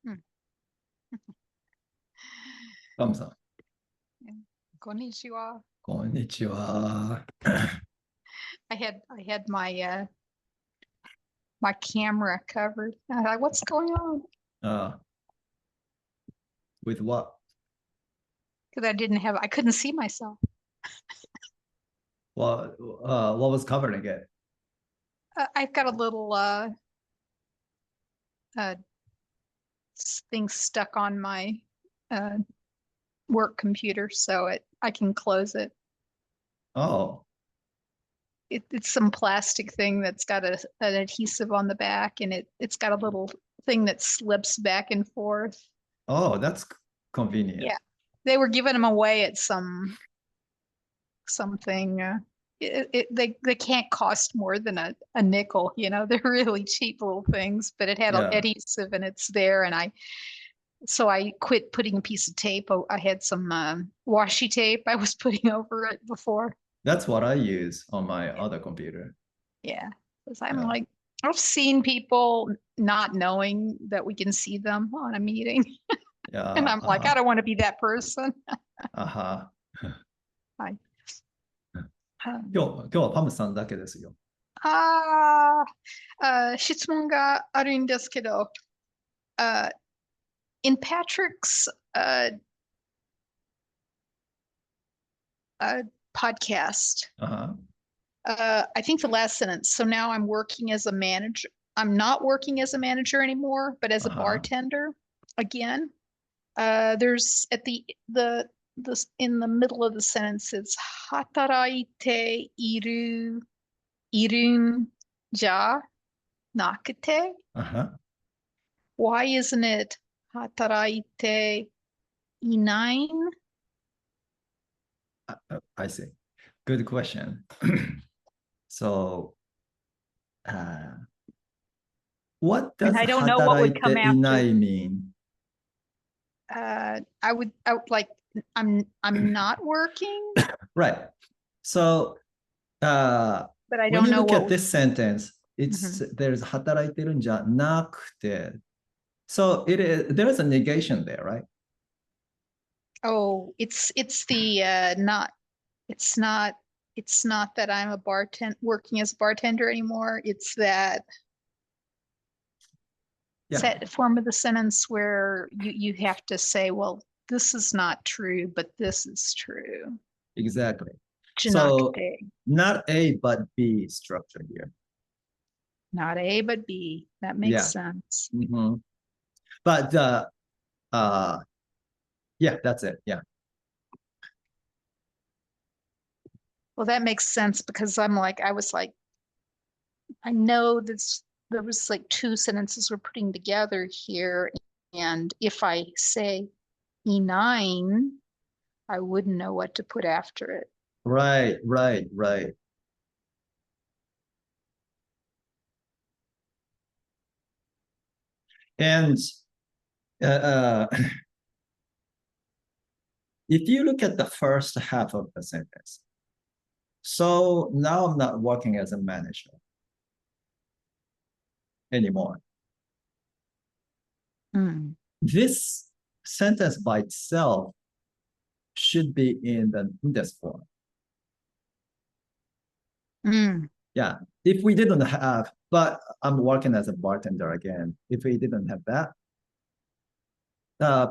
Hmm. ガムさん、こんにちは。こんにちは。I had my my camera covered. I thought, what's going on? With what? Because I couldn't see myself. What was covering it? I've got a little thing stuck on my uh, work computer, so I can close it. Oh, It's some plastic thing that's got an adhesive on the back, and it's got a little thing that slips back and forth. oh, that's convenient. Yeah, they were giving them away at something. They can't cost more than a nickel. They're really cheap little things, but it had Yeah, adhesive and it's there. And so I quit putting a piece of tape. I had some washi tape I was putting over it before. that's what I use on my other computer. Yeah, 'cause I'm Yeah, like, I've seen people not knowing that we can see them on a meeting. And yeah, I'm like, I don't want to be that person. はい。今日はパムさんだけですよ。質問があるんですけど、in Patrick's podcast, I think the last sentence. So now I'm working as a manager. I'm not working as a manager anymore, but as a bartender again. There's at the in the middle of the sentence, it's 働いているんじゃなくて. Why isn't it 働いていない? I see. Good question. So, what does I don't know what would come 働いていないmean? I would like I'm not working, Right. So, but I when don't you know look at what. this sentence, it's there's 働いてるんじゃなくて. So there is a negation there, right? Oh, it's the not it's not that I'm a working as a bartender anymore. It's that set form of the sentence where you have to say, well, this is not true, but this is true. Exactly. じゃな So くて not A but B structure here. not A, but B. That makes sense. But yeah, that's it. Yeah. Well, that makes sense because I was like, I know there was like two sentences we're putting together here. And if I say E9, I wouldn't know what to put after it. Right. And if you look at the first half of the sentence, so now I'm not working as a manager anymore. This sentence by itself should be in this form. Yeah, if we didn't have, but I'm working as a bartender again. If we didn't have that,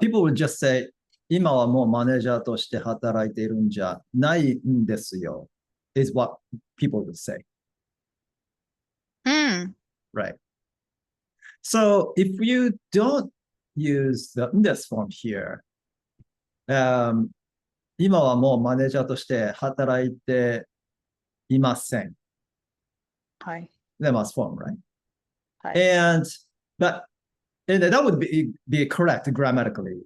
people would just say, 今はもうマネージャーとして働いているんじゃないんですよ, is what people would say. Right. So if you don't use this form here, 今はもうマネージャーとして働いていません. That must form, right? And that would be correct grammatically.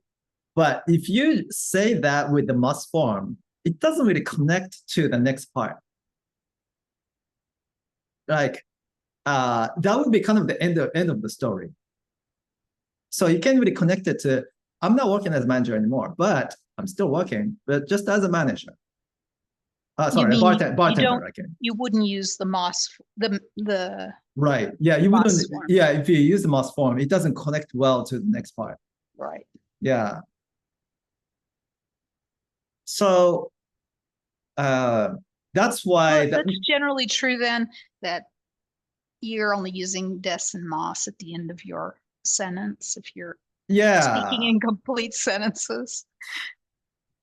But if you say that with the must form, it doesn't really connect to the next part. Like that would be kind of the end of the story. So you can't really connect it to, I'm not working as a manager anymore, but I'm still working, but just as a manager. Sorry, a bartender again. You wouldn't use the Right. Yeah, you wouldn't. Must form. Yeah, if you use the must form, it doesn't connect well to the next part. Right. Yeah. So that's why Well, that's generally true then, that you're only using des and mas at the end of your sentence if you're speaking in complete sentences.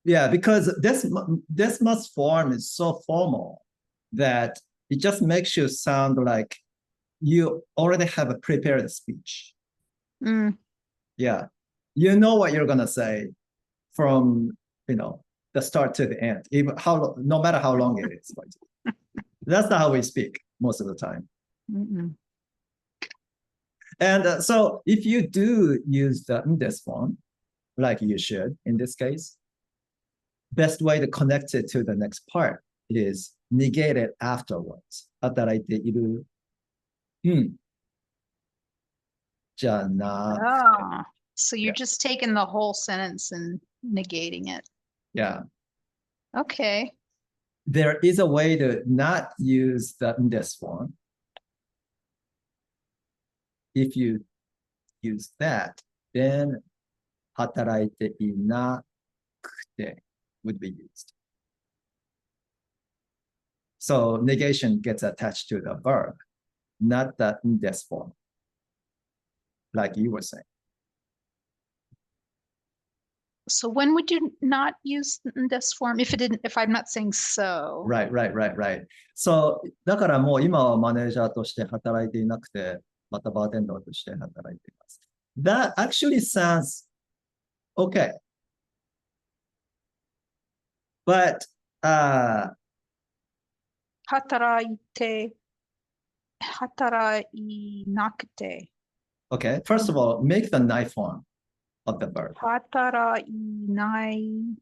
Yeah, because this must form is so formal that it just makes you sound like you already have a prepared speech. Yeah, you know what you're gonna say from the start to the end, even no matter how long it is. That's not how we speak most of the time. And so if you do use the this form, like you should in this case, best way to connect it to the next part is negate it afterwards. 働いている。じゃな。So you're just taking the whole sentence and negating it. Yeah. Okay. There is a way to not use this form. If you use that, then 働いていなくて would be used. So negation gets attached to the verb, not the this form, like you were saying. So when would you not use this form if I'm not saying so? Right. So だからもう今はマネージャーとして働いていなくて、またバーテンダーとして働いています。That actually sounds okay. But 働いなくて. Okay, first of all, make the night form of the verb. 働いない.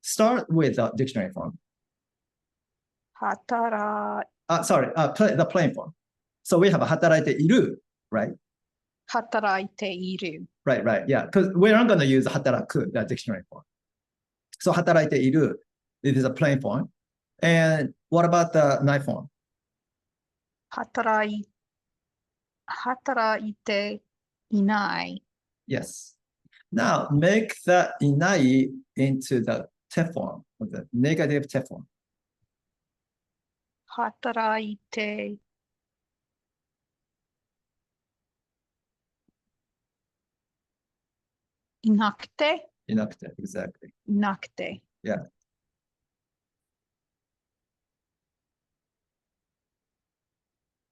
Start with the dictionary form. the plain form. So we have 働いている, right? 働いている. Right, yeah. Because we're not going to use 働く, that dictionary form. So 働いている, it is a plain form. And what about the night form? 働いていない. Yes. Now make the いない into the te form, or the negative te form. 働いていなくて. いなくて, exactly. いなくて. Yeah.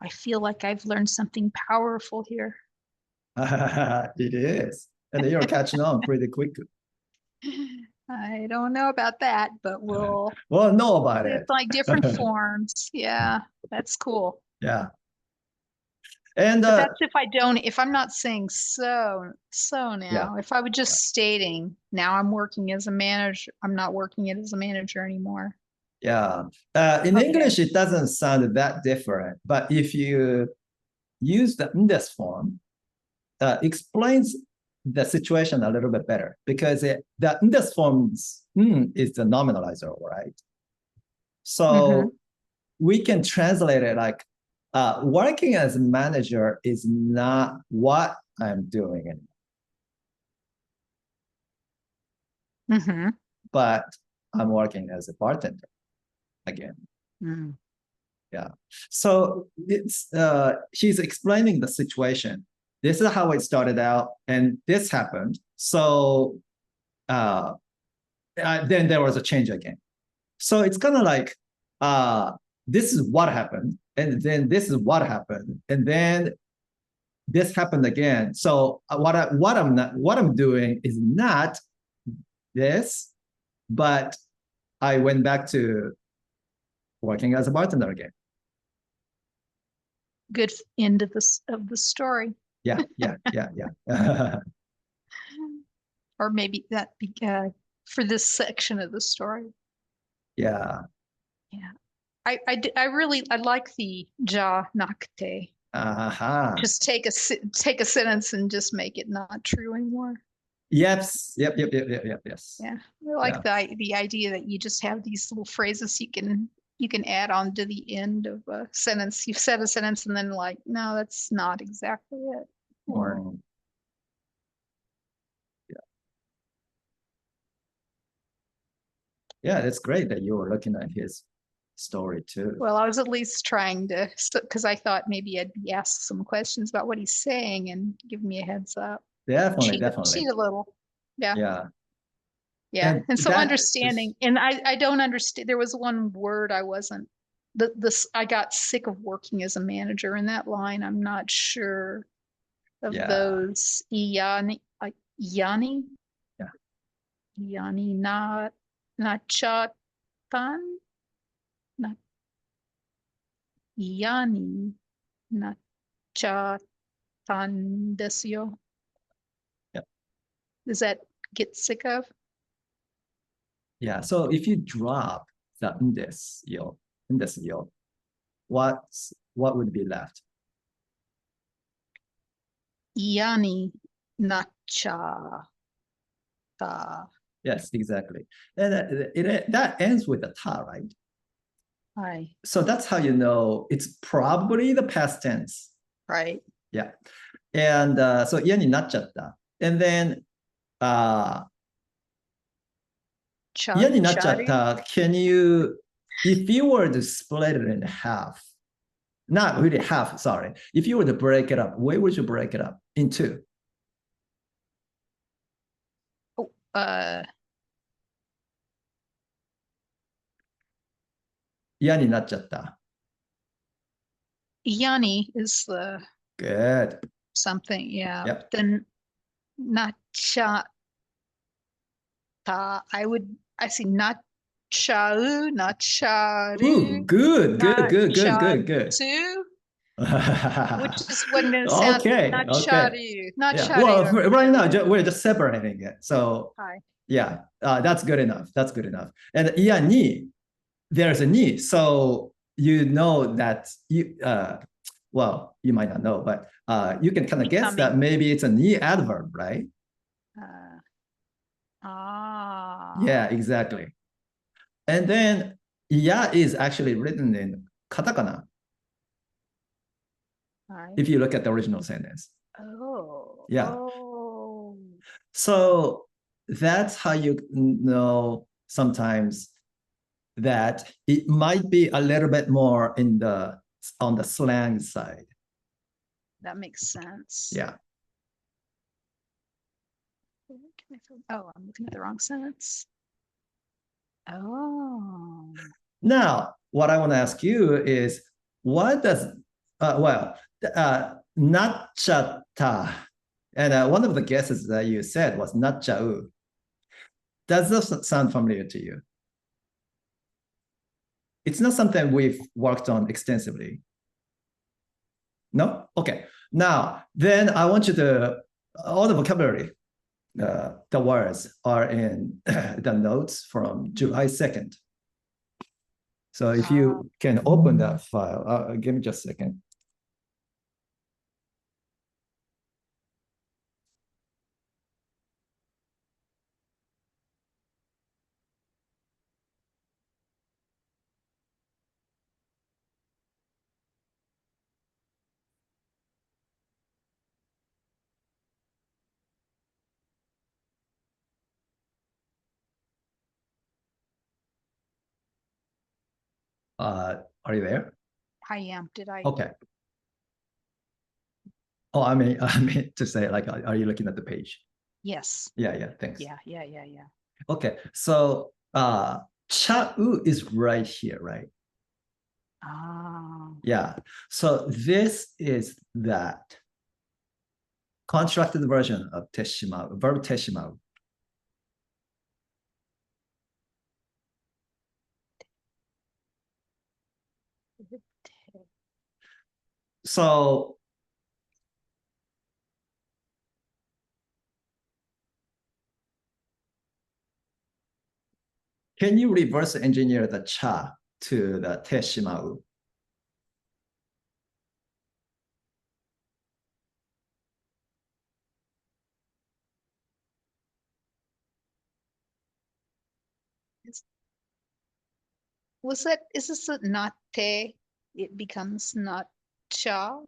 I feel like I've learned something powerful here. It is. And you're catching on pretty quickly. I don't know about that, but we'll know about it. It's like different forms. Yeah, that's cool. Yeah. And that's if I'm not saying so now, yeah. If I was just stating, now I'm working as a manager, I'm not working as a manager anymore. Yeah. In English, it doesn't sound that different, but if you use the this form, explains the situation a little bit better, because the this form is the nominalizer, right? So we can translate it like, working as a manager is not what I'm doing anymore. But I'm working as a bartender again. Yeah. So it's she's explaining the situation. This is how it started out, and this happened. So then there was a change again. So it's kind of like, this is what happened, and then this is what happened, and then this happened again. So what I'm doing is not this, but I went back to working as a bartender again. Good end of the story. Yeah. Or maybe that for this section of the story. Yeah. I like the ja nakte. Just take a sentence and just make it not true anymore. Yes. Yeah. I like the idea that you just have these little phrases you can you can add on to the end of a sentence. You've said a sentence and then like, no, that's not exactly it. Or yeah, it's great that you were looking at his story too. well, I was at least trying to, because I thought maybe I'd be asked some questions about what he's saying and give me a heads up. Definitely, Cheat a little. Yeah. Yeah. Yeah. And so that understanding, and I don't understand. There was one word I wasn't, I got sick of working as a manager in that line. I'm not sure of Yeah. those. Yani, Yani, Yeah. Yani, not chatan, not Yani, not chatan desyo. Yeah. Does that get sick of? Yeah. So if you drop the indes yo, what would be left? Yani, not cha, ta. Yes, exactly. And that ends with a ta, right? Hi. So that's how you know it's probably the past tense. Right. Yeah. And so 嫌になっちゃった。And then 嫌になっちゃった。Can you, if you were to split it in half, not really half, sorry. If you were to break it up, where would you break it up? In two? Oh,嫌になっちゃった。Yani is the Good. something, yeah. Yep. Then nacha ta. I see not chau, not charu. Ooh, good. Two, which is when it sounds Okay. not Okay. charu, not Yeah. charu. Well, right now we're just separating it. So Hi. yeah, that's good enough. That's good enough. And 嫌に there's a ni. So you know that well, you might not know, but you can kind of guess that maybe it's a ni adverb, right? Yeah, exactly. And then ya is actually written in katakana. If you look at the original sentence. Oh. Yeah. Oh. So that's how you know sometimes that it might be a little bit more on the slang side. That makes sense. Yeah. Oh, I'm looking at the wrong sentence. Oh. Now, what I want to ask you is, what does, natchata, and one of the guesses that you said was natchau. Does this sound familiar to you? It's not something we've worked on extensively. No? Okay. Now, then I want you to, all the vocabulary, the words are in the notes from July 2nd. So if you can open that file, give me just a second. Are you there? I am. Did I? Okay. Oh, I mean to say, like, are you looking at the page? Yes. Yeah, thanks. Yeah. Okay, so cha'u is right here, right? Yeah, so this is that constructed version of teshimau, verb teshimau. So can you reverse engineer the cha to the teshimau? is this a not te? It becomes not cha?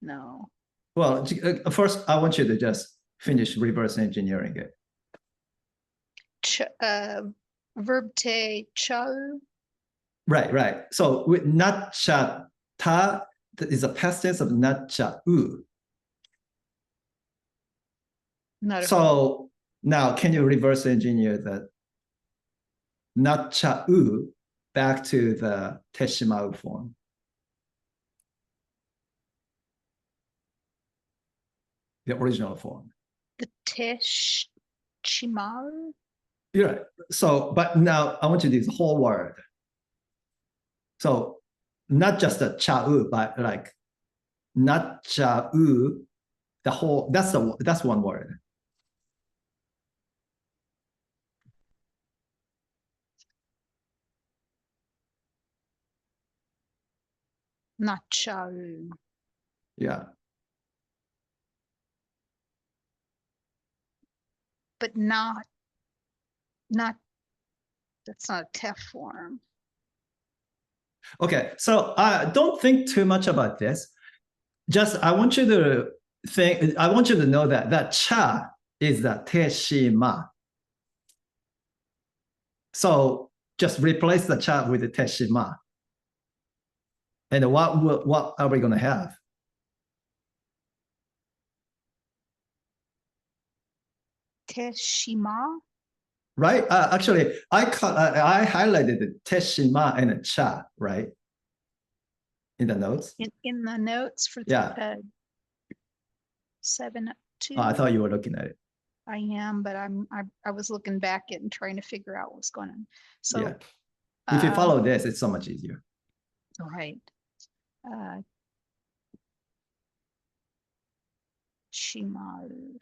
No. Well, first, I want you to just finish reverse engineering it. Verb te chau. Right. So with not cha ta is a past tense of not cha u. So now, can you reverse engineer that not cha u back to the teshimau form? The original form. The teshimau? Yeah. So, but now I want you to do the whole word. So not just the cha-u, but like not cha-u, the whole, that's one word. Not cha-u. Yeah. But not, that's not a tef form. Okay, so don't think too much about this. Just I want you to know that cha is the teshima. So just replace the cha with the teshima. And what are we going to have? Teshima? Right? Actually, I highlighted the teshima and the cha, right? In the notes. In the notes for 7.2. I thought you were looking at it. I am, but I was looking back at and trying to figure out what's going on. So yeah. If you follow this, it's so much easier. Right. Shimaru.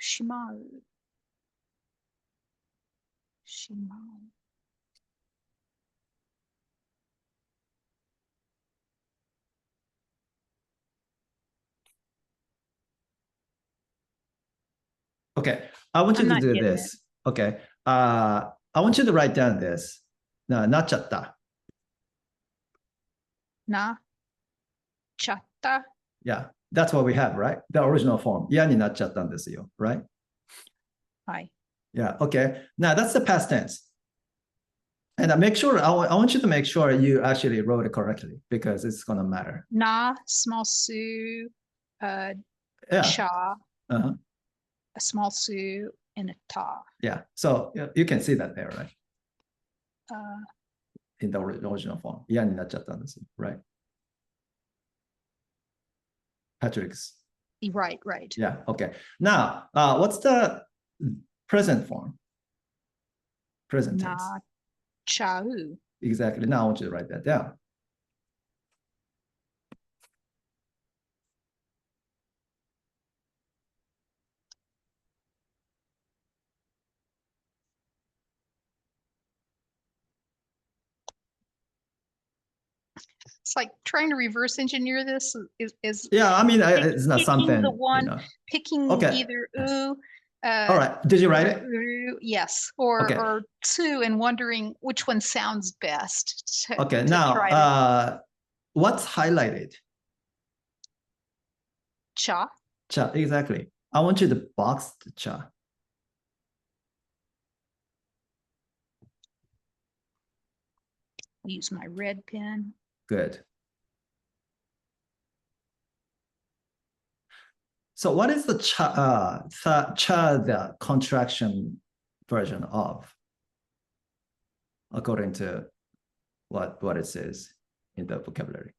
Okay, I want you to do this. Okay, I want you to write down this. Nachatta. Nachatta. Yeah, that's what we have, right? The original form. 嫌になっちゃったんですよ, right? Hi. Yeah, okay. Now that's the past tense. And make sure, I want you to make sure you actually wrote it correctly because it's going to matter. Na, small su, cha, a small su, and a ta. Yeah, so you can see that there, right? In the original form. 嫌になっちゃったんですよ, right? Patrick's. Right. Yeah, okay. Now, what's the present form? Present tense. Na, chau. Exactly. Now I want you to write that down. It's like trying to reverse engineer this is yeah, I mean, it's not something. The one, picking either oo. All right. Did you write it? Yes. Or two and wondering which one sounds best. Now, what's highlighted? Cha. Cha, exactly. I want you to box the cha. Use my red pen. Good. So what is the cha, the contraction version of, according to what it says in the vocabulary?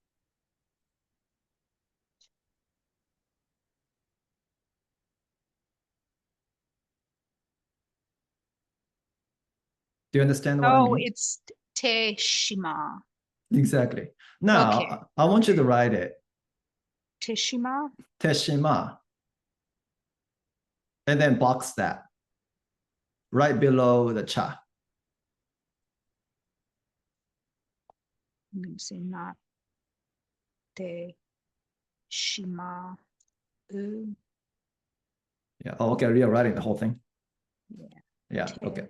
Do you understand what I mean? It's teshima. Exactly. Now, I want you to write it. Teshima? Teshima. And then box that right below the cha. Let me see, not teshima. Yeah. Oh, okay. You're writing the whole thing. Yeah. Yeah. Okay.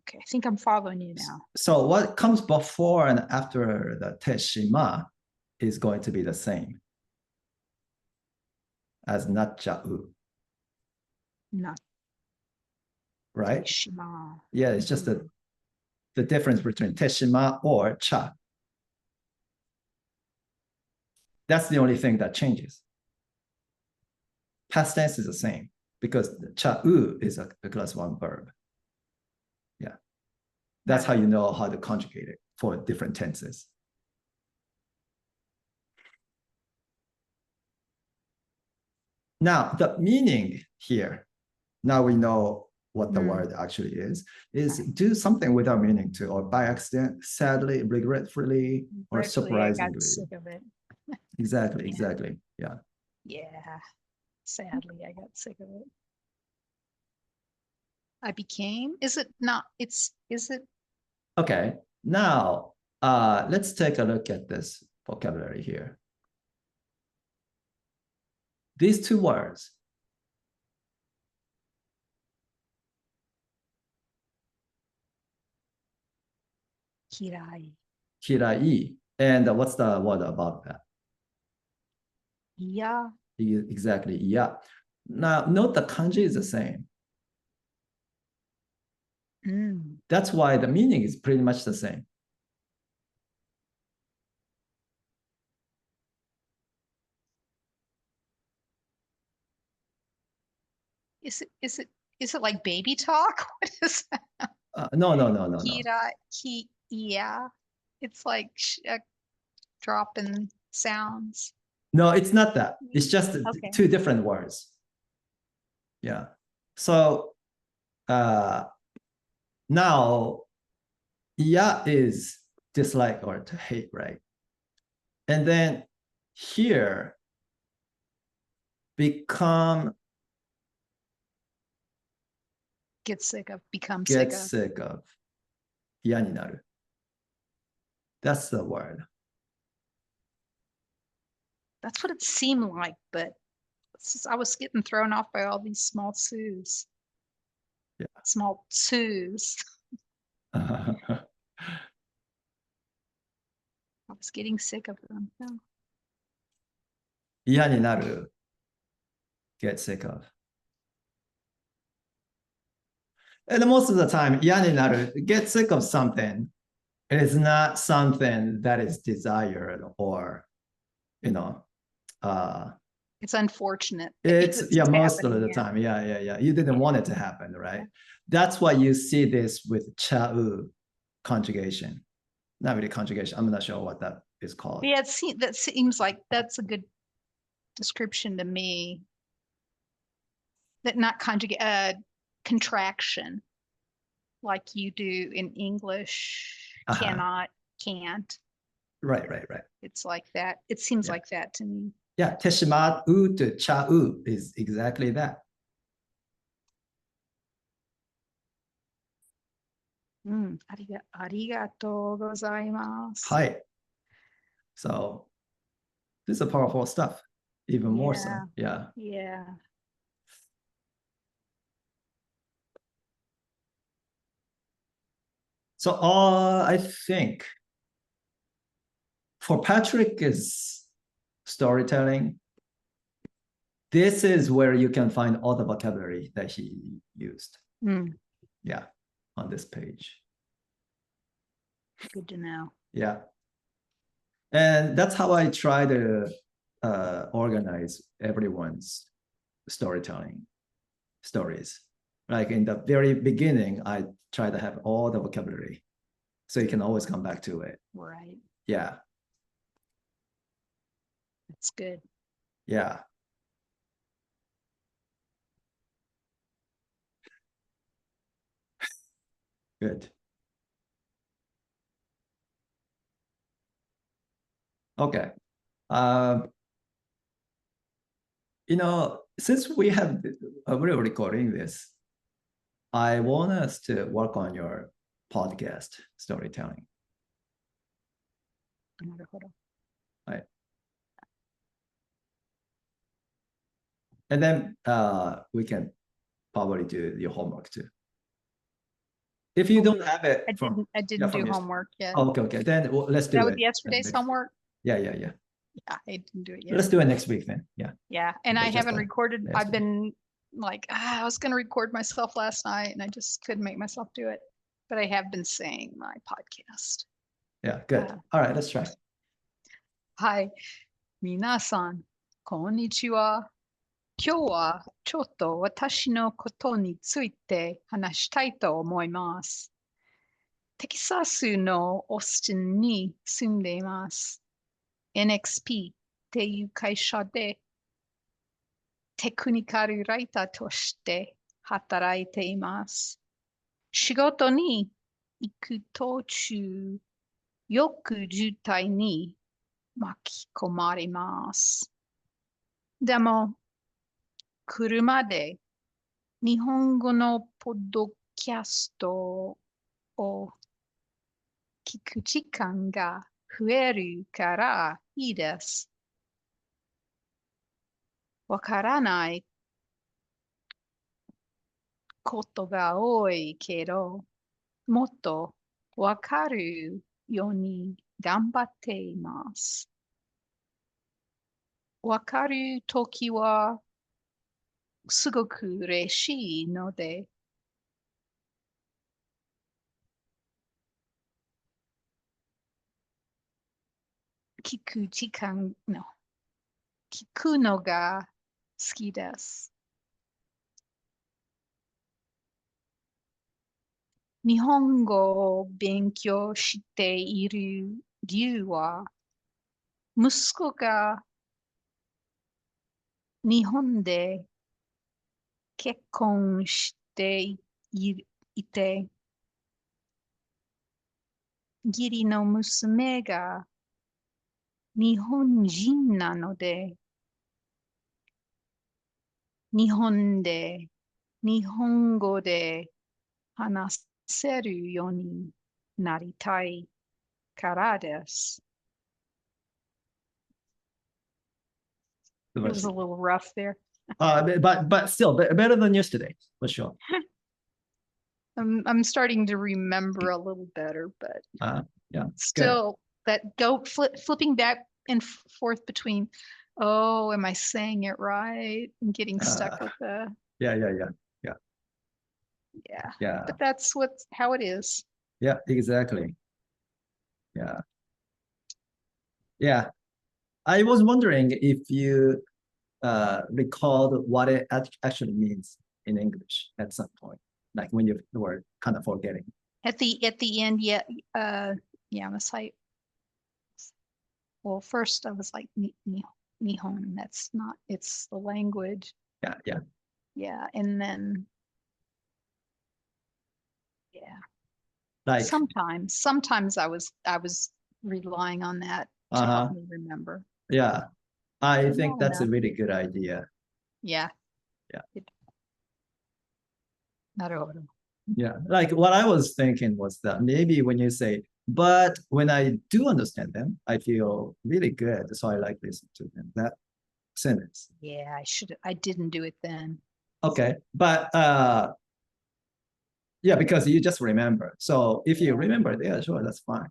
Okay, I think I'm following you now. So what comes before and after the teshima is going to be the same as natchau. Not right? Teshima. Yeah, it's just the difference between teshima or cha. That's the only thing that changes. Past tense is the same because cha-u is a class one verb. Yeah. That's how you know how to conjugate it for different tenses. Now, the meaning here, now we know what the word actually is do something without meaning to, or by accident, sadly, regretfully, or surprisingly. I got sick of it. Exactly, exactly. Yeah. Yeah. Sadly, I got sick of it. I became, is it not, is it? Okay, now let's take a look at this vocabulary here. These two words. Kirai. Kirai. And what's the word about that? Yeah. Exactly, yeah. Now, note the kanji is the same. That's why the meaning is pretty much the same. Is it like baby talk? What is that? No. Kira, yeah. It's like dropping sounds. No, it's not that. It's just two different words. Yeah. So now, yeah is dislike or to hate, right? And then here, become get sick of, become get sick of. Sick of. 嫌になる. That's the word. That's what it seemed like, but I was getting thrown off by all these small twos. Yeah. Small twos. I was getting sick of them. No. 嫌になる. Get sick of. And most of the time, 嫌になる, get sick of something. It is not something that is desired or, it's unfortunate. It's most of the time. Yeah. You didn't want it to happen, right? That's why you see this with cha-u conjugation. Not really conjugation. I'm not sure what that is called. Yeah, that seems like that's a good description to me. That not conjugate, contraction, like you do in English. Cannot, can't. Right. It's like that. It seems like that to me. Yeah, teshima-u to cha-u is exactly that. Arigatou gozaimasu. Hi. So this is powerful stuff, even more so. Yeah. Yeah. So I think for Patrick's storytelling, this is where you can find all the vocabulary that he used. Yeah, on this page. Good to know. Yeah. And that's how I try to organize everyone's storytelling stories. Like in the very beginning, I try to have all the vocabulary so you can always come back to it. Right. Yeah. That's good. Yeah. Good. Okay. Since we have we're recording this, I want us to work on your podcast storytelling. Right. And then we can probably do your homework too. If you don't have it I from, didn't from do your- homework yet. Oh, okay. Then let's do That it. was yesterday's homework. Yeah. Yeah, I didn't do it yet. Let's do it next week then. Yeah. Yeah, and I Just haven't a- recorded. yes, I've been like, I was going to record myself last night, and I just couldn't make myself do it. But I have been saying my podcast. Yeah, good. All right, let's try. はい。皆さん、こんにちは。今日はちょっと私のことについて話したいと思います。テキサスのオースティンに住んでいます。NXP っていう会社でテクニカルライターとして働いています。仕事に行く途中、よく渋滞に巻き込まれます。でも、車で日本語のポッドキャストを聞く時間が増えるからいいです。わからないことが多いけど、もっとわかるように頑張っています。わかるときはすごく嬉しいので、聞く時間の、聞くのが好きです。日本語を勉強している理由は、息子が日本で結婚していて、義理の娘が日本人なので、日本で日本語で話せるようになりたいからです。It was a little rough there. But still better than yesterday, for sure. I'm starting to remember a little better, but yeah, still that flipping back and forth between, oh, am I saying it right? And getting stuck with the yeah. But that's how it is. Yeah, exactly. Yeah. I was wondering if you recalled what it actually means in English at some point, like when you were kind of forgetting. At the end, yeah, I was like, well, first I was like, Nihon, that's not, it's the language. Yeah, and then, like sometimes I was relying on that to help me remember. Yeah, I think that's a really good idea. Yeah. Yeah, like what I was thinking was that maybe when you say, but when I do understand them, I feel really good. So I like listening to them. That sentence. Yeah, I didn't do it then. Okay, but yeah, because you just remember. So if you remember, yeah, sure, that's fine.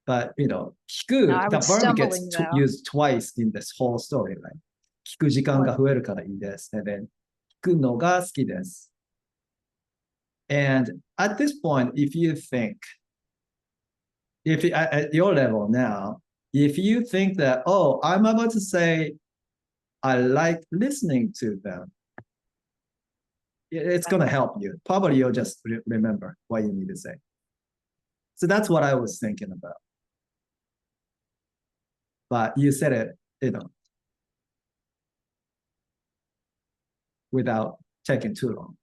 But you know, 聞く, the verb gets used twice in this whole story, right? 聞く時間が増えるからいいです。And then 聞くのが好きです。And at this point, if you think, if at your level now, if you think that, oh, I'm about to say, I like listening to them, it's going to help you. Probably you'll just remember what you need to say. So that's what I was thinking about. But you said it, you know, without taking too long.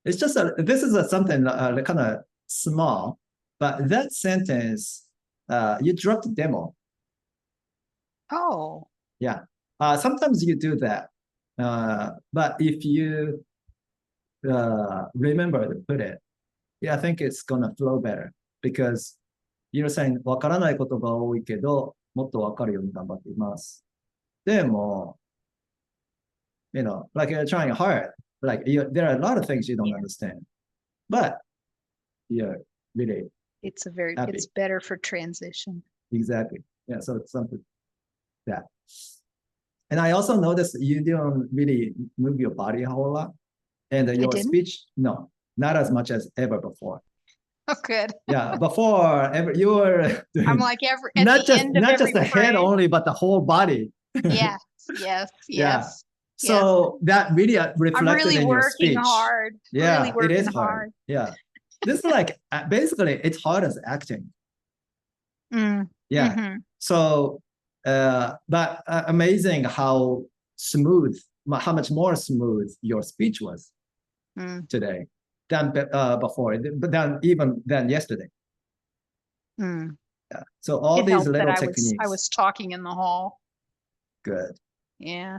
It's just this is something kind of small, but that sentence, you dropped the demo. Oh. Yeah. Sometimes you do that. But if you remember to put it, yeah, I think it's gonna flow better because you're saying わからないことが多いけど、もっとわかるように頑張っています。でも、you know, like you're trying hard. like there are a lot of things you don't Yeah. understand, but you're really It's happy. better for transition. Exactly. Yeah. So it's something that. And I also noticed you don't really move your body a whole lot, and your didn't? speech, no, not as much as ever before. Oh, good. Yeah, before you were doing I'm like at not the just end of not every just the head phrase. only, but the whole body. Yes, yes, Yeah. yes. So that really I'm reflected really in your working speech. hard. Yeah, Really it working is hard. Yeah. This is like basically it's hard as acting. Mm. Yeah. Mhm. So but amazing how smooth, how much more smooth your speech was today than before, but then even than yesterday. Mm. Yeah. So all It these helped little that techniques. I was talking in the hall. Good. Yeah.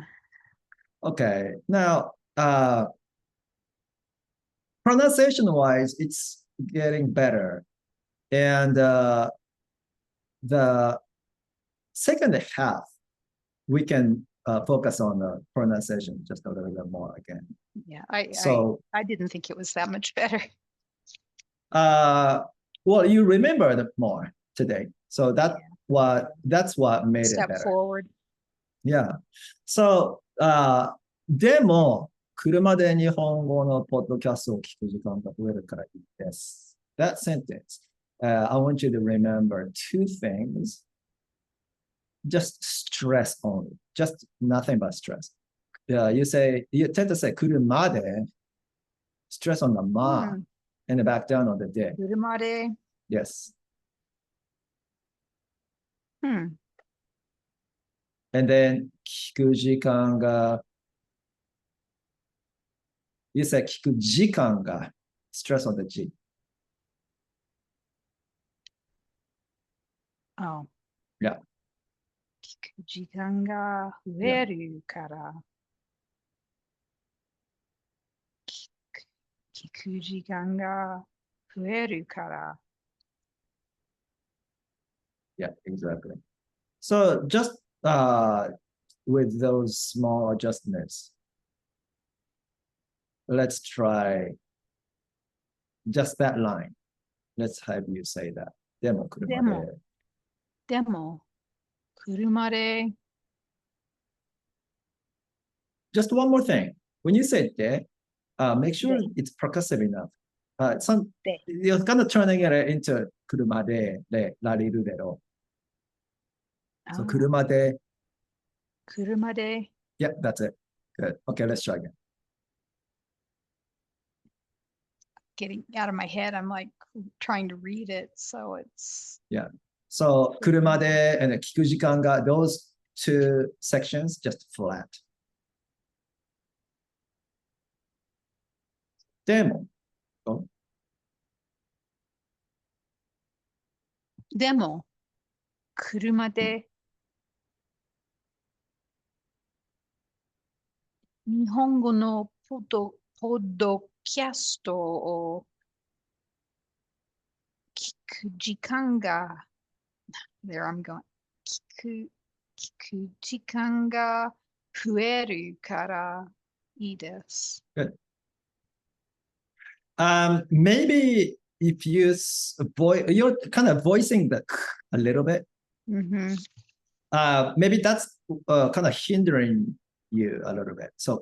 Okay. Now, pronunciation wise, it's getting better. And the second half, we can focus on the pronunciation just a little bit more again. Yeah. I didn't think it was that much better. Well, you remembered more today. So that's what made it better. Step forward. Yeah. So, でも、車で日本語のポッドキャストを聞く時間が増えるからいいです。That sentence, I want you to remember two things. Just stress only. Just nothing but stress. You tend to say 車で, stress on the ma, and back down on the de. 車で. Yes. And then 聞く時間が You said 聞く時間が stress on the G. Oh. Yeah. 聞く時間が増えるから。聞く時間が増えるから。Yeah, exactly. So just with those small adjustments, let's try just that line. Let's have you say that. でも車で。でも車で。Just one more thing. When you say で, make sure it's percussive enough. You're kind of turning it into 車でられるだろう。So 車で。車で。Yeah, that's it. Good. Okay, let's try again. Getting out of my head, I'm like trying to read it, so it's. Yeah. So 車で and 聞く時間が those two sections just flat. でも。でも車で。日本語のポッドキャストを聞く時間が There I'm going 聞く時間が増えるからいいです。Good. Maybe if you're kind of voicing the a little bit. Maybe that's kind of hindering you a little bit. So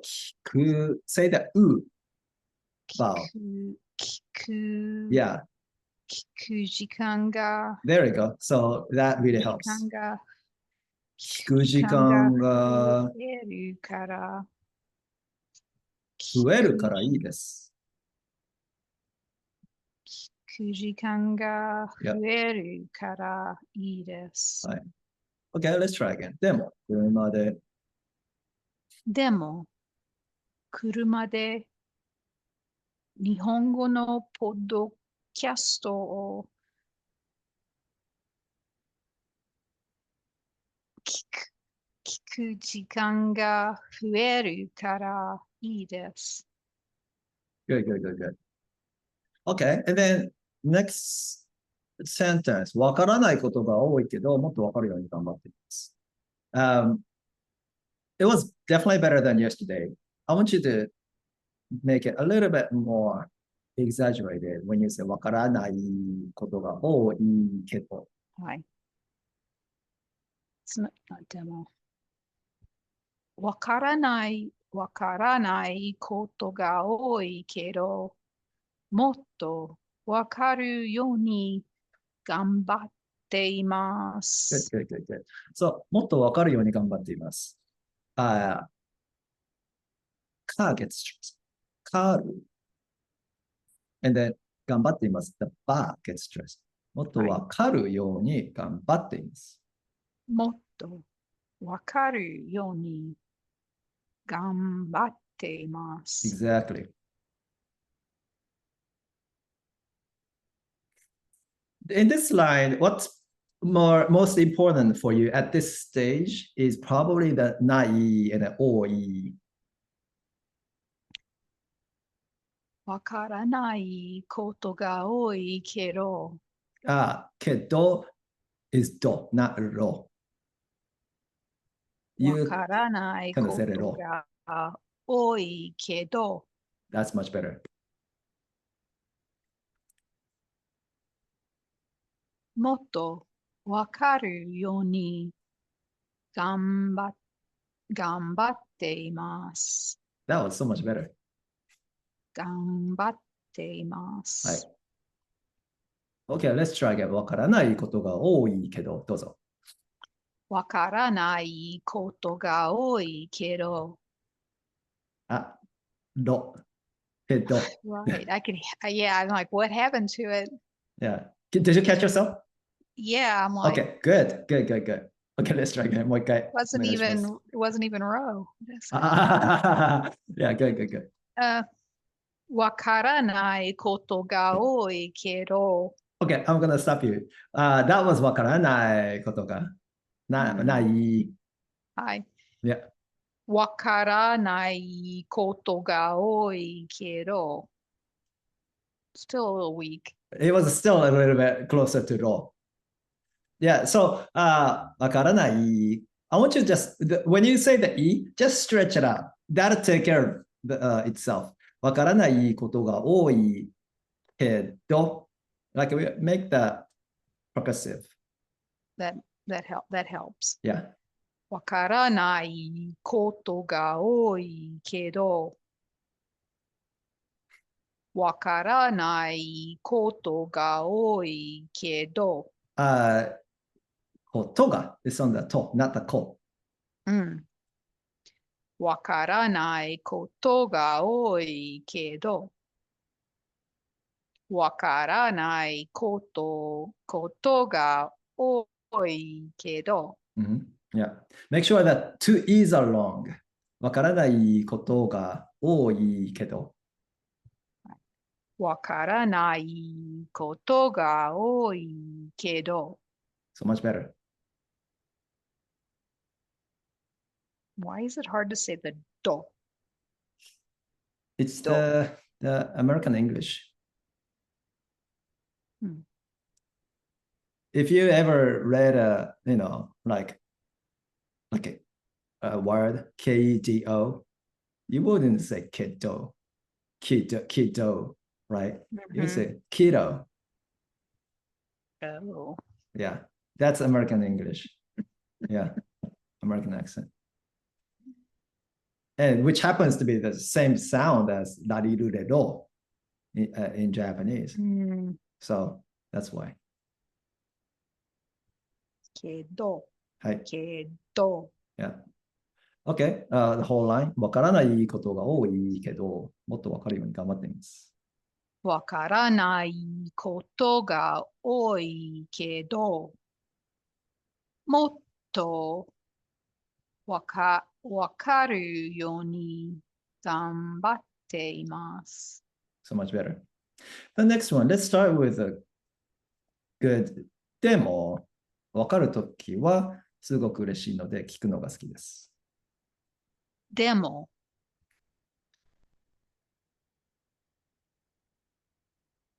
say the vowel. 聞く Yeah. 聞く時間が There we go. So that really helps. 聞く時間が増えるからいいです。聞く時間が増えるからいいです。はい。Okay, let's try again. でも、車で。でも、車で日本語のポッドキャストを聞く時間が増えるからいいです。Good, good, good, good. Okay, and then next sentence. わからないことが多いけど、もっとわかるように頑張っています。It was definitely better than yesterday. I want you to make it a little bit more exaggerated when you say わからないことが多いけど。はい。でも、わからないことが多いけど、もっとわかるように頑張っていま Good, す。 good, good, good. So, もっとわかるように頑張っています。car gets stressed. カール。And then 頑張っています。The bar gets stressed. もっとわかるように頑張っています。もっとわかるように頑張っています。Exactly. In this line, what's most important for you at this stage is probably the ない and the 多い。わからないことが多いけど。けど is ど、not ろ。わからないことが多いけど。That's much better. もっとわかるように頑張っています。That was so much better. 頑張っています。はい。Okay, let's try again. わからないことが多いけど、どうぞ。わからないことが多いけど。ろ。けど。Right. Yeah, I'm like, what happened to it? Yeah. Did you catch yourself? Yeah, I'm like. Okay, good. Okay, let's try again. もう一回。It wasn't even row. Yeah, good. わからないことが多いけど。Okay, I'm gonna stop you. That was わからないことがない。はい。Yeah. わからないことが多いけど。Still a little weak. It was still a little bit closer to ろ。Yeah, so わからない。I want you to when you say the E, just stretch it out. That'll take care of itself. わからないことが多いけど、like we make that percussive. That helps. Yeah. わからないことが多いけど。わからないことが多いけど。ことが is on the と、not the こ。うん。わからないことが多いけど。わからないことが多いけど。Yeah. Make sure that two E's are long. わからないことが多いけど。わからないことが多いけど。So much better. Why is it hard to say the do? It's the American English. If you ever read like a word KEDO, you wouldn't say kiddo, right? You say kiddo. Oh. Yeah, that's American English. Yeah, American accent. And which happens to be the same sound as lariru de do in Japanese. So that's why. けど。はい。けど。Yeah. Okay. The whole line. わからないことが多いけど、もっとわかるように頑張っています。わからないことが多いけど、もっとわかるように頑張っています。So much better. The next one, let's start with a good でも、わかるときはすごく嬉しいので聞くのが好きです。でも、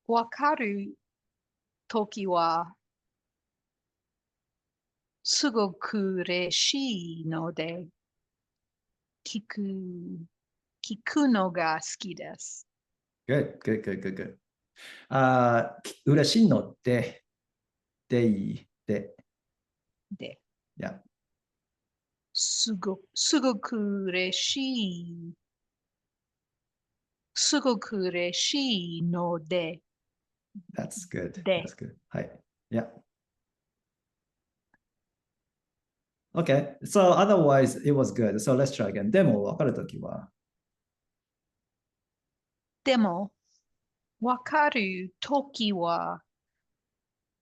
わかるときはすごく嬉しいので聞聞くのが好きです。Good, good, good, good, good. 嬉しいのっていいで。で、Yeah, すごく嬉しい。すごく嬉しいので、that's good. で、That's good. はい。Yeah. Okay. So otherwise it was good. So let's try again. でも分かるときは、でも、わかるときは、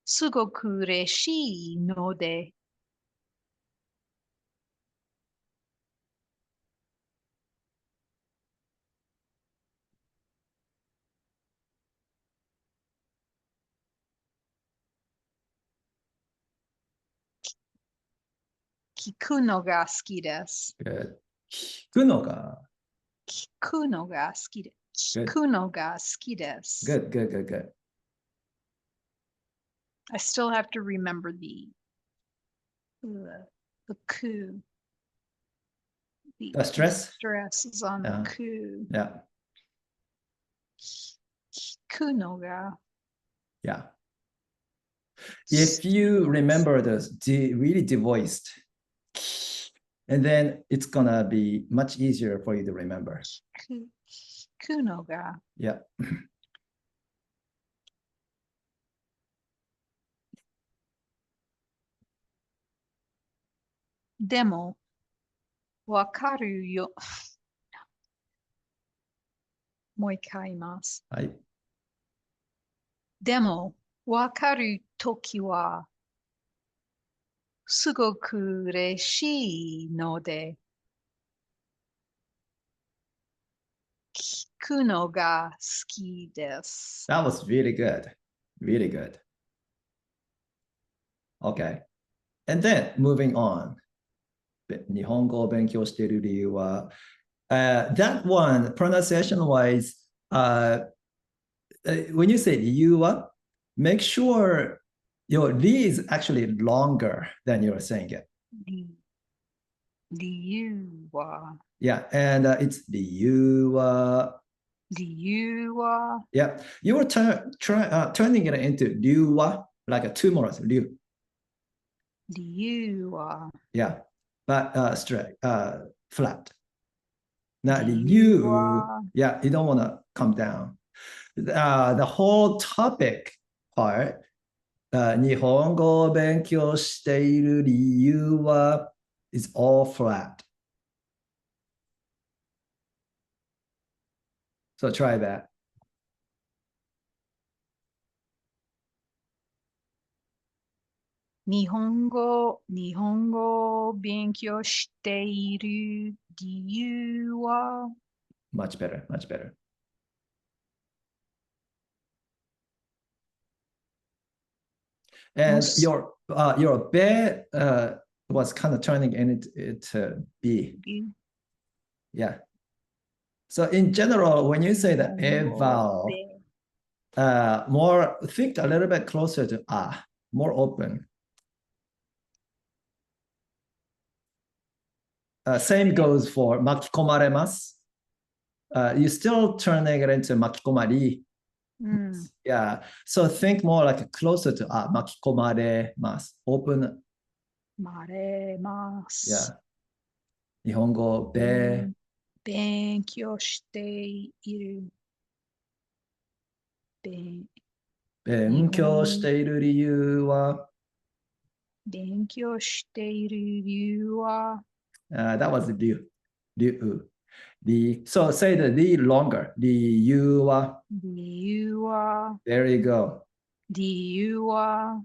すごく嬉しいので、聞くのが好きです。good. 聞くのが、聞くのが好きで、聞 good, くのが好きです。good, good, good, good. I still have to remember the ku. The stress? Stress is on the Yeah. ku. Yeah. 聞くのが Yeah. If you remember the really devoiced, and then it's gonna be much easier for you to remember. 聞くのが Yeah. でも、わかるよ。もう一回言います。はい。でも、わかるときは、すごく嬉しいので、聞くのが好きです。That was really good. Really good. Okay. And then moving on. 日本語を勉強している理由は、that one, pronunciation wise, when you say 理由は, make sure your li is actually longer than you're saying it. 理由は Yeah, and it's 理由は, 理由は yeah, you were turning it into 理由は, like a two more, 理由. 理由は Yeah, but straight, flat. Not 理由 you. は Yeah, you don't want to come down. The whole topic part, 日本語を勉強している理由は is all flat. So try that. 日本語を勉強している理由は Much better, much better. And your bed was kind of turning into B. Yeah. So in general, when you say the A vowel, more think a little bit closer to more open. Same goes for 巻き込まれます. You still turning it into 巻き込まり. Yeah. So think more like closer to 巻き込まれます. Open. まれます。Yeah. 日本語で勉強している。勉強している理由は勉強している理由は that was 理由。So say the 理 longer. 理由は理由は There you go. 理由は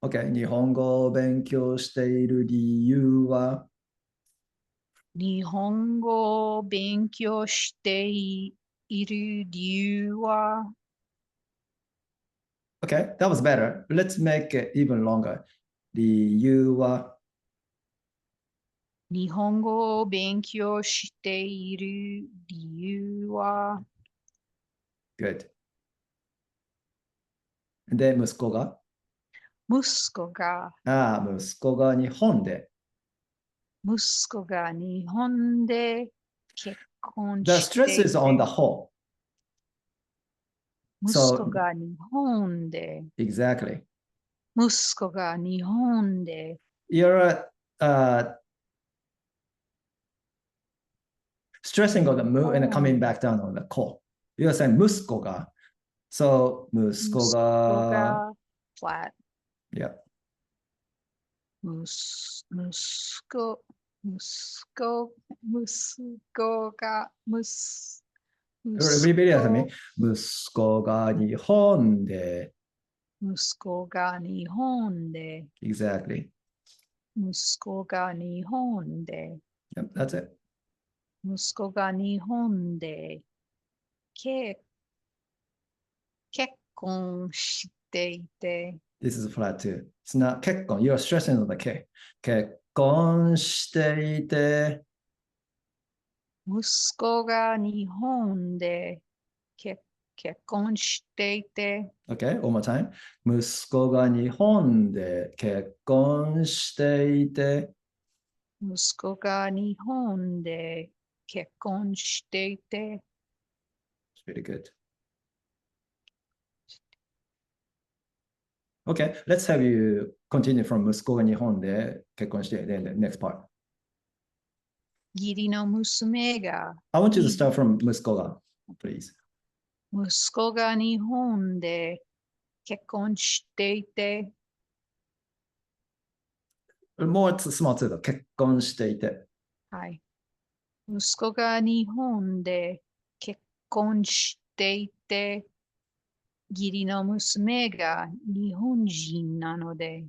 Okay. 日本語を勉強している理由は日本語を勉強している理由は Okay, that was better. Let's make it even longer. 理由は日本語を勉強している理由は Good. で、息子が息子が日本で日本で結 The stress is on the whole. 息子が日本で。Exactly. 息子が日本で。You're stressing on the mu and coming back down on the ko. You're saying 息子が. So 息子が flat. Yeah. 息子が Repeat it after me. 息子が日本で。息子が日本で。Exactly. 息子が日本で。Yep, that's it. 息子が日本で結婚していて。This is flat too. It's not 結婚. You're stressing on the K. 結婚していて。息子が日本で結婚していて。Okay, one more time. 息子が日本で結婚していて。息子が日本で結婚していて。It's really good. Okay, let's have you continue from 息子が日本で結婚していて。The next part. 義理の娘が。I want you to start from 息子が, please. 息子が日本で結婚していて。もうスマートだ。結婚していて。はい。息子が日本で結婚していて、義理の娘が日本人なので。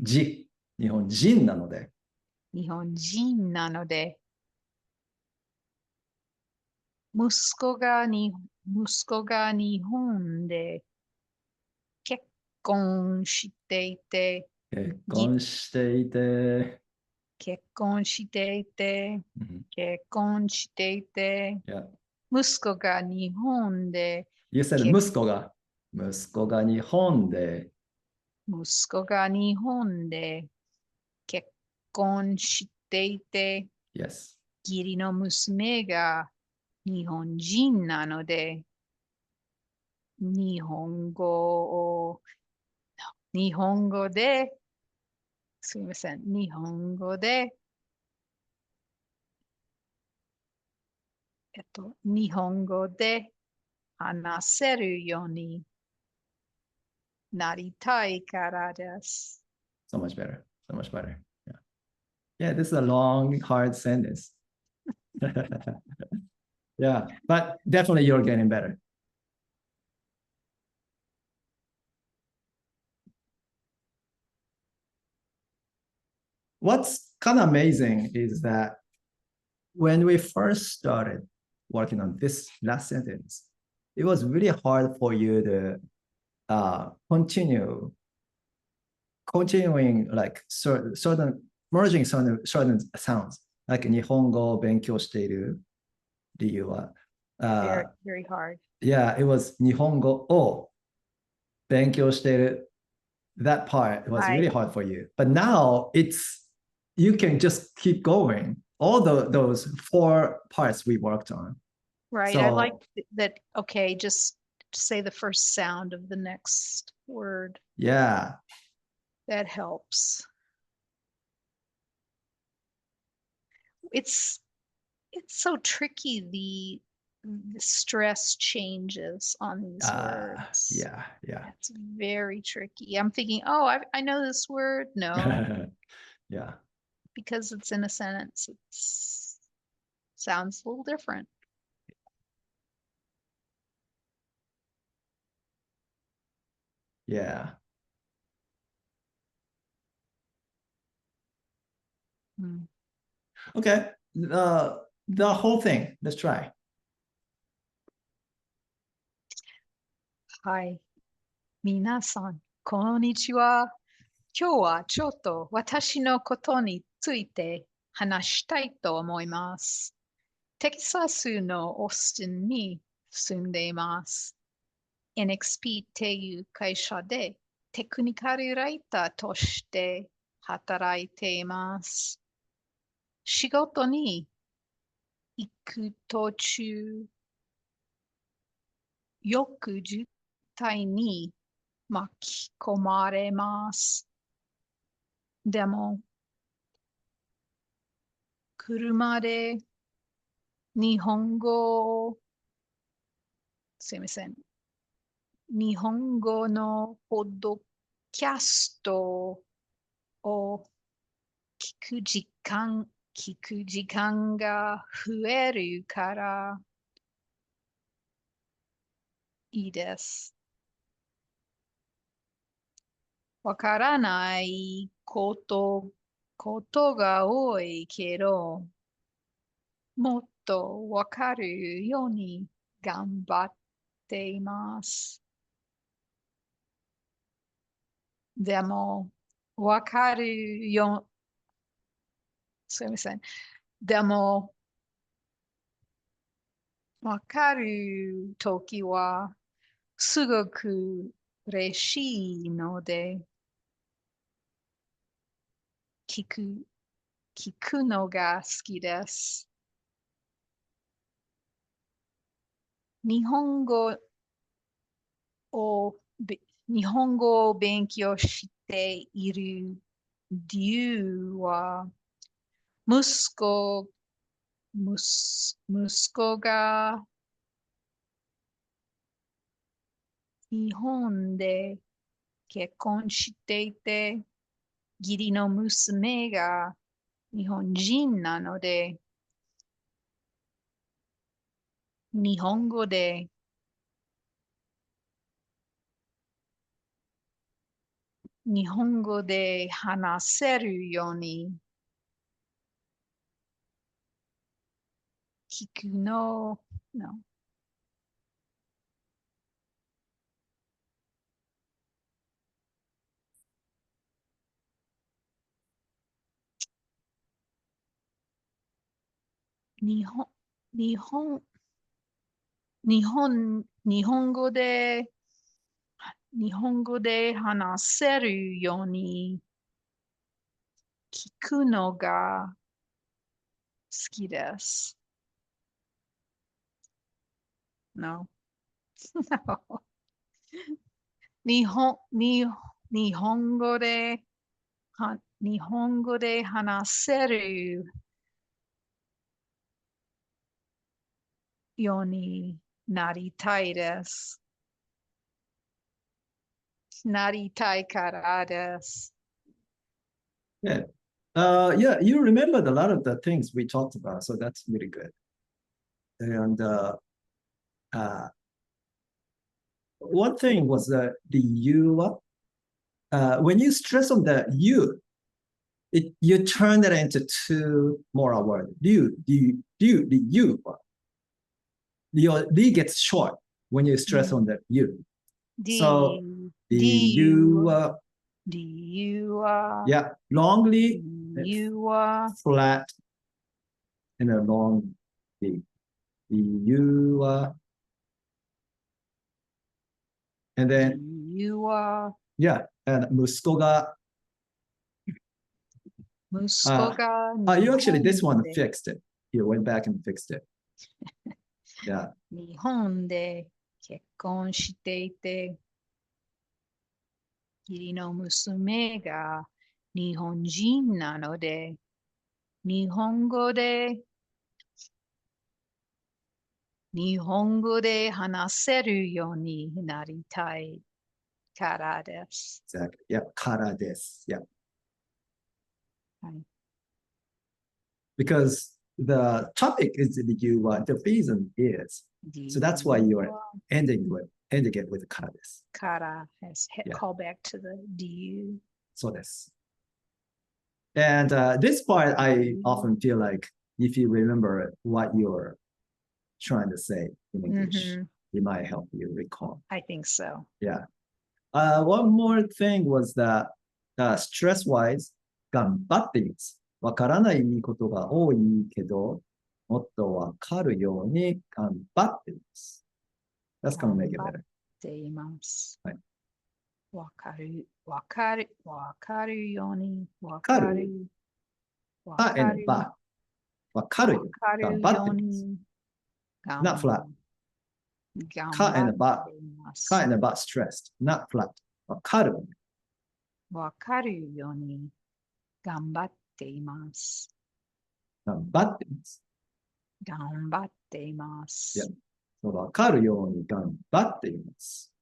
日本人なので。日本人なので。息子が日本で結婚していて。結婚していて。結婚していて。結婚していて。Yeah. 息子が日本で。You said 息子が日本で。息子が日本で結婚していて。Yes. 義理の娘が日本人なので、日本語で、すみません、日本語で、日本語で話せるようになりたいからです。So much better. So much better. Yeah, this is a long, hard sentence. Yeah, but definitely you're getting better. What's kind of amazing is that when we first started working on this last sentence, it was really hard for you to continuing like certain merging certain sounds, like 日本語を勉強している理由は、very hard. Yeah, it was 日本語を勉強している. That part was really hard for you. But now you can just keep going. All those 4 parts we worked on. Right. So, I like that. Okay, just say the first sound of the next word. Yeah. That helps. It's so tricky, the stress changes on these words. Yeah. It's very tricky. I'm thinking, oh, I know this word. No. Yeah. Because it's in a sentence, it sounds a little different. Yeah. Okay. The whole thing. Let's try. はい。皆さん、こんにちは。今日はちょっと私のことについて話したいと思います。テキサスのオースティンに住んでいます。NXP っていう会社でテクニカルライターとして働いています。仕事に行く途中、よく渋滞に巻き込まれます。でも、車で日本語を、すいません。日本語のポッドキャストを聞く時間が増えるからいいです。わからないことが多いけど、もっとわかるように頑張っています。でも、わかるよ、すみません。でも、わかるときは、すごく嬉しいので、聞く、聞くのが好きです。日本語を、日本語を勉強している理由は、息子、息子が日本で結婚していて、義理の娘が日本人なので、日本語で話せるように聞くの日本、日本、日本語で、日本語で話せるように聞くのが好きです。No. 日本語で、日本語で話せるようになりたいです。なりたいからです。Yeah. Yeah, you remembered a lot of the things we talked about, so that's really good. And uh, one thing was the you. When you stress on the you turn it into two more words. The you. Your D gets short when you stress on the you. So the you, yeah, longly, flat, and a long D. The you, and then yeah, and 息子が you actually this one fixed it. You went back and fixed it. Yeah. 日本で結婚していて、義理の娘が日本人なので、日本語で話せるようになりたいからです。Exactly. Yeah, からです。Yeah. はい、because the topic is the you, the reason is. So that's why you are ending it with からです。からhas call back to the do you. そうです。And this part, I often feel like if you remember what you're trying to say in English, it might help you recall. I think so. Yeah. One more thing was that stress-wise, 頑張っています。わからないことが多いけど、もっとわかるように頑張っています。That's gonna make it better. 頑張っています。はい。わかるように、かる。あ、and ば。わかるよ。頑張ってます。Not flat. か and but. か and but stressed. Not flat. わかる。わかるように頑張っています。頑張ってます。頑張っています。わかるように頑張っています。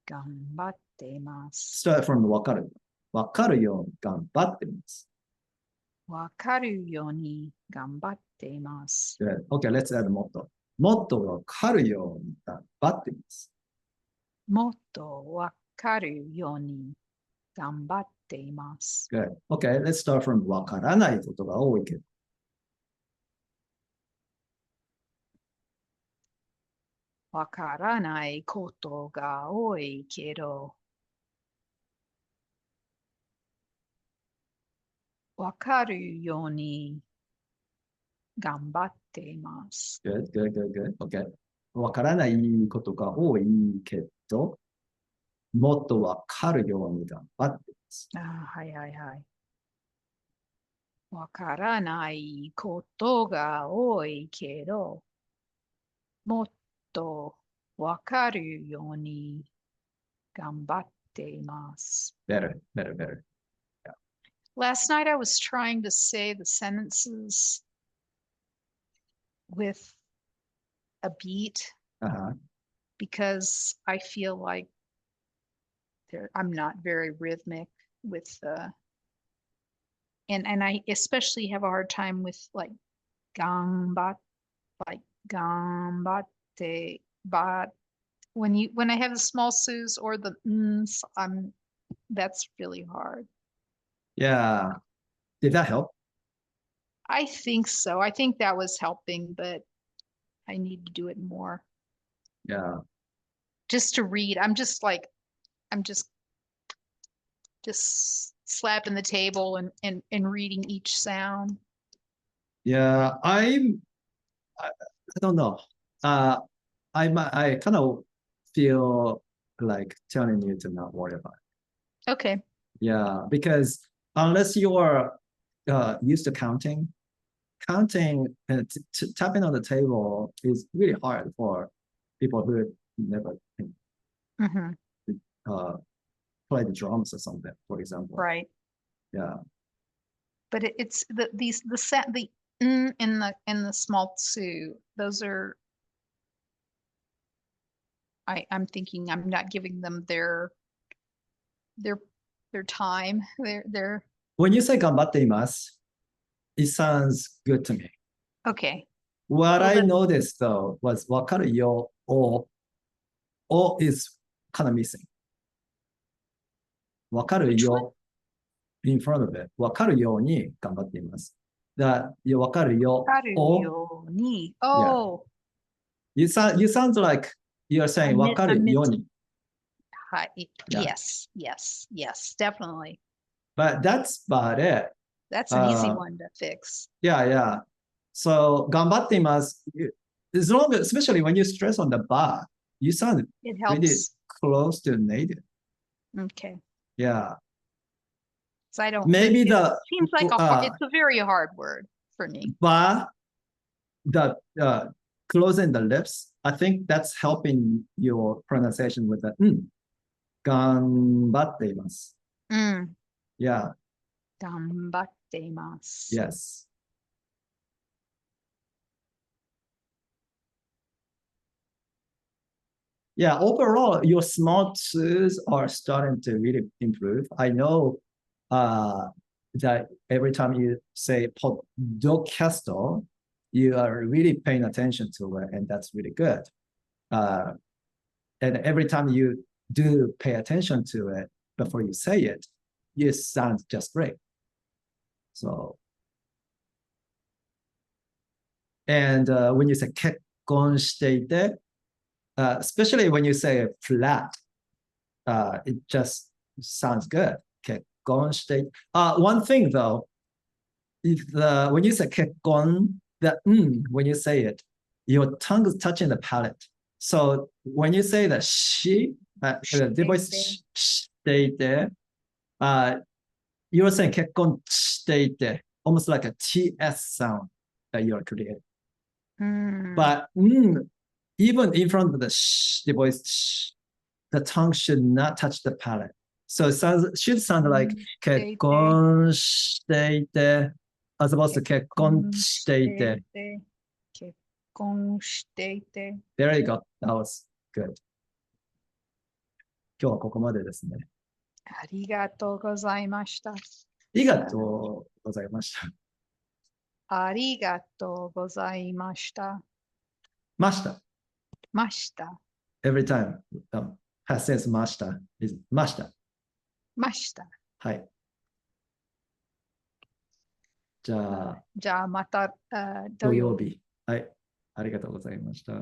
頑張っています。Start from わかる。わかるように頑張っています。わかるように頑張っています。Good. Okay, let's add もっと。もっとわかるように頑張っています。もっとわかるように頑張っています。Good. Okay, let's start from わからないことが多いけど。わからないことが多いけど、わかるように頑張っています。Good, good, good, good. Okay. わからないことが多いけど、もっとわかるように頑張っています。はいはいはい。わからないことが多いけど、もっとわかるように頑張っています。Better, better, better. Yeah. Last night I was trying to say the sentences with a beat because I feel like I'm not very rhythmic with and I especially have a hard time with like gambat, like gambatte, but when I have the small su's or the n's, that's really hard. Yeah. Did that help? I think so. I think that was helping, but I need to do it more. Yeah. Just to read. I'm just slapping the table and reading each sound. Yeah, I don't know. I kind of feel like telling you to not worry about it. Okay. Yeah, because unless you are used to counting and tapping on the table is really hard for people who never play the drums or something, for example. Right. Yeah. But it's the in the small two, those are I'm thinking I'm not giving them their time. Their When you say 頑張っています, it sounds good to me. Okay. What I noticed though was わかるよ or is kind of missing. わかるよ in front of it. わかるように頑張っています。わかるよ or oh. You sound like you're saying わかるように. Yes, yes, yes, definitely. But that's about it. That's an easy one to fix. Yeah, yeah. So 頑張っています. As long as, especially when you stress on the bar, you sound really close to native. Okay. Yeah. So I don't. Maybe it seems like it's a very hard word for me. But the closing the lips, I think that's helping your pronunciation with the 頑張っています. Yeah. 頑張っています. Yes. Yeah, overall, your small twos are starting to really improve. I know that every time you say podcasto, you are really paying attention to it, and that's really good. And every time you do pay attention to it before you say it, you sound just great. So, and when you say 結婚していて, especially when you say flat, it just sounds good. 結婚していて. One thing though, when you say 結婚, the when you say it, your tongue is touching the palate. So when you say that she, the voice していて, you're saying 結婚していて, almost like a TS sound. that you are creating. Hmm. But even in front of the the voice, the tongue should not touch the palate. So it should sound like 結婚していて as opposed to 結婚していて。結婚していて。There you go. That was good. 今日はここまでですね。ありがとうございました。ありがとうございました。ありがとうございました。ました。ました。Every time has says ました is ました。ました。はい。じゃあ、また土曜日。はい。ありがとうございました。